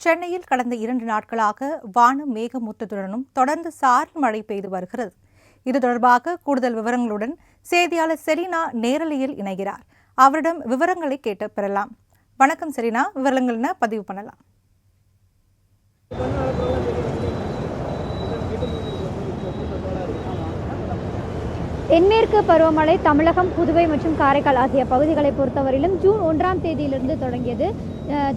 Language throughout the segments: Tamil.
சென்னையில் கடந்த 2 நாட்களாக வானம் மேகமூட்டத்துடனும் தொடர்ந்து சாரல் மழை பெய்து வருகிறது. இது தொடர்பாக கூடுதல் விவரங்களுடன் செய்தியாளர் செரீனா நேரலையில் இணைகிறார். அவரிடம் விவரங்களை கேட்டு பெறலாம். வணக்கம் செரீனா, விவரங்கள் என்ன பதிவு பண்ணலாம்? தென்மேற்கு பருவமழை தமிழகம், புதுவை மற்றும் காரைக்கால் ஆகிய பகுதிகளை பொறுத்தவரையிலும் ஜூன் 1ஆம் தேதியிலிருந்து தொடங்கியது.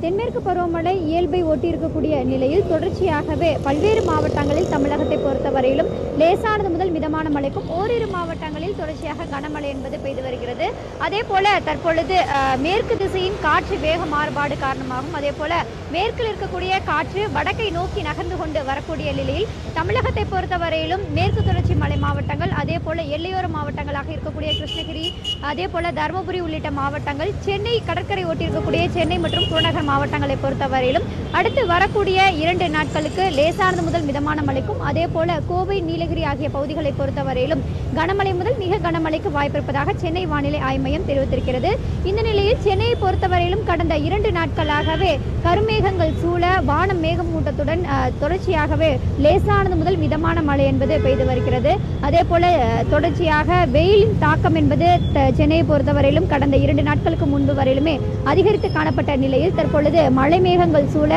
தென்மேற்கு பருவமழை இயல்பை ஒட்டியிருக்கக்கூடிய நிலையில் தொடர்ச்சியாகவே பல்வேறு மாவட்டங்களில் தமிழகத்தை பொறுத்தவரையிலும் லேசானது முதல் மிதமான மழைக்கும் ஓரிரு மாவட்டங்களில் தொடர்ச்சியாக கனமழை என்பது பெய்து வருகிறது. அதே போல தற்பொழுது மேற்கு திசையின் காற்று வேக மாறுபாடு காரணமாகவும் அதே போல மேற்கில் இருக்கக்கூடிய காற்று வடக்கை நோக்கி நகர்ந்து கொண்டு வரக்கூடிய நிலையில் தமிழகத்தை பொறுத்தவரையிலும் மேற்கு தொடர்ச்சி மலை மாவட்டங்கள், அதே போல எல்லையோர மாவட்டங்களாக இருக்கக்கூடிய கிருஷ்ணகிரி, அதே போல தருமபுரி உள்ளிட்ட மாவட்டங்கள், சென்னை கடற்கரை ஒட்டியிருக்கக்கூடிய சென்னை மற்றும் புறநகர் மாவட்டங்களை பொறுத்தவரையிலும் அடுத்து வரக்கூடிய 2 நாட்களுக்கு லேசானது முதல் மிதமான மழைக்கும் அதே போல கோவை, நீலகிரி ஆகிய பகுதிகளை பொறுத்தவரையிலும் கனமழை முதல் மிக கனமழைக்கு வாய்ப்பிருப்பதாக சென்னை வானிலை ஆய்வு மையம் தெரிவித்திருக்கிறது. இந்த நிலையில் சென்னையை பொறுத்தவரையிலும் கடந்த 2 நாட்களாகவே கருமேகங்கள் சூழ வானம் மேகமூட்டத்துடன் தொடர்ச்சியாகவே லேசானது முதல் மிதமான மழை என்பது பெய்து வருகிறது. அதே போல தொடர்ச்சியாக வெயிலின் தாக்கம் என்பது சென்னையை பொறுத்தவரையிலும் கடந்த 2 நாட்களுக்கு முன்பு வரையிலுமே அதிகரித்து காணப்பட்ட நிலையில் தற்பொழுது மழை மேகங்கள் சூழ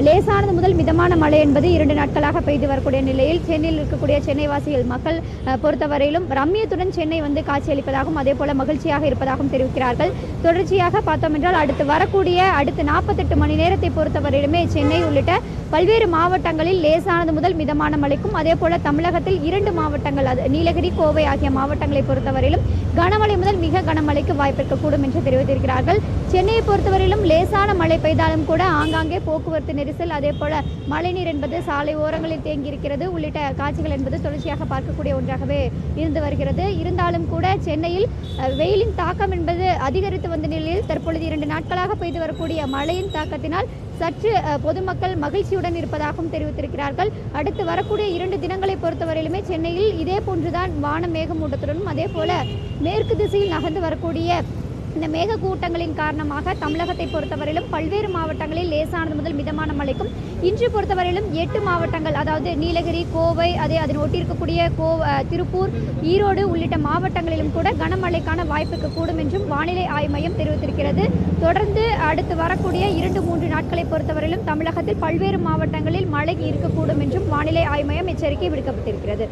லேசானது முதல் மிதமான மழை என்பது 2 நாட்களாக பெய்து வரக்கூடிய நிலையில் சென்னையில் இருக்கக்கூடிய சென்னை வாசிகள் மக்கள் பொறுத்தவரையிலும் ரம்மியத்துடன் சென்னை வந்து காட்சியளிப்பதாகவும் அதே போல மகிழ்ச்சியாக இருப்பதாகவும் தெரிவிக்கிறார்கள். தொடர்ச்சியாக பார்த்தோம் என்றால் அடுத்து 48 மணி நேரத்தை பொறுத்தவரையிலுமே சென்னை உள்ளிட்ட பல்வேறு மாவட்டங்களில் லேசானது முதல் மிதமான மழைக்கும் அதே போல தமிழகத்தில் 2 மாவட்டங்கள், நீலகிரி, கோவை ஆகிய மாவட்டங்களை பொறுத்தவரையிலும் கனமழை முதல் மிக கனமழைக்கு வாய்ப்பிருக்கக்கூடும் என்று தெரிவித்திருக்கிறார்கள். சென்னையை பொறுத்தவரையிலும் லேசான மழை பெய்தாலும் கூட ஆங்காங்கே போக்குவரத்து நெரிசல், அதே போல மழைநீர் என்பது சாலை ஓரங்களில் தேங்கியிருக்கிறது உள்ளிட்ட காட்சிகள் என்பது தொடர்ச்சியாக பார்க்கக்கூடிய ஒன்றாகவே இருந்து வருகிறது. இருந்தாலும் கூட சென்னையில் வெயிலின் தாக்கம் என்பது அதிகரித்து வந்த நிலையில் தற்பொழுது 2 நாட்களாக பெய்து வரக்கூடிய மழையின் தாக்கத்தினால் சற்று பொதுமக்கள் மகிழ்ச்சியுடன் இருப்பதாகவும் தெரிவித்திருக்கிறார்கள். அடுத்து வரக்கூடிய 2 தினங்களை பொறுத்தவரையிலுமே சென்னையில் இதே போன்றுதான் வானம் மேகமூட்டத்துடனும் அதே போல மேற்கு திசையில் நகர்ந்து வரக்கூடிய இந்த மேகக்கூட்டங்களின் காரணமாக தமிழகத்தை பொறுத்தவரையிலும் பல்வேறு மாவட்டங்களில் லேசானது முதல் மிதமான மழைக்கும் இன்று பொறுத்தவரையிலும் 8 மாவட்டங்கள், அதாவது நீலகிரி, கோவை, அதன் ஒட்டியிருக்கக்கூடிய திருப்பூர், ஈரோடு உள்ளிட்ட மாவட்டங்களிலும் கூட கனமழைக்கான வாய்ப்புக்கு கூடும் என்றும் வானிலை ஆய்வு மையம் தெரிவித்திருக்கிறது. தொடர்ந்து அடுத்து வரக்கூடிய 2-3 நாட்களை பொறுத்தவரையிலும் தமிழகத்தில் பல்வேறு மாவட்டங்களில் மழை இருக்கக்கூடும் என்றும் வானிலை ஆய்வு மையம் எச்சரிக்கை விடுக்கப்பட்டிருக்கிறது.